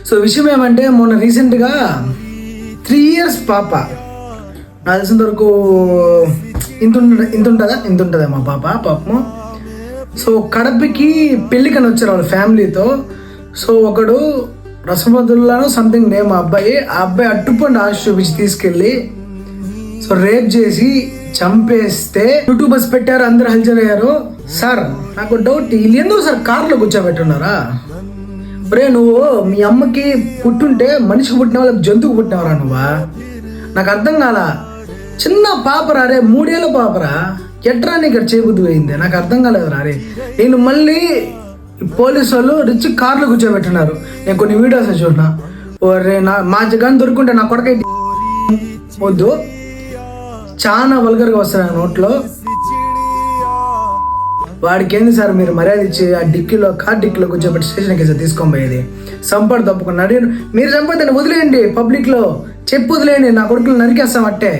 So విషయం ఏమంటే మొన్న రీసెంట్గా 3 years పాప, నాకు తెలిసినంత వరకు ఇంత ఉంటుందా మా పాపము. సో కడపకి పెళ్ళికని వచ్చారు వాళ్ళ ఫ్యామిలీతో. సో ఒకడు రసమతుల్లాను సంథింగ్ నేమ్ ఆ అబ్బాయి అట్టుపండు ఆశ చూపించి తీసుకెళ్ళి సో రేప్ చేసి చంపేస్తే యూట్యూబర్స్ పెట్టారు, అందరు హల్చల్ అయ్యారు. సార్ నాకు డౌట్, వీళ్ళు ఎందుకు సార్ కార్లో కూర్చోబెట్టున్నారా? ఒరే నువ్వు మీ అమ్మకి పుట్టుంటే మనిషికి పుట్టిన వాళ్ళకి జంతువుకు పుట్టినవరా నువ్వా? నాకు అర్థం కాల. చిన్న పాపరా రే, 3 ఏళ్ళ పాపరా, ఎట్రా నీకు ఇక్కడ చేయబుద్ధి పోయింది? నాకు అర్థం కాలేదురా రే. నేను మళ్ళీ పోలీసు వాళ్ళు రిచ్ కార్లో కూర్చోబెట్టున్నారు. నేను కొన్ని వీడియోస్ చూసిన. ఓరే మా జగన్ దొరుకుంటే నా కొడక వద్దు, చాలా వల్గర్గా వస్తాయి నోట్లో. వాడికి ఏంది సార్ మీరు మర్యాద ఇచ్చి ఆ కార్ డిక్కీలో కూర్చోబెట్టి స్టేషన్కి సార్ తీసుకొని పోయేది? సంపడు తప్పుకున్నాడు. మీరు చంపదని వదిలేయండి, పబ్లిక్లో చెప్పు వదిలేయండి, నా కొడుకులు నరికేస్తాం అట్టే.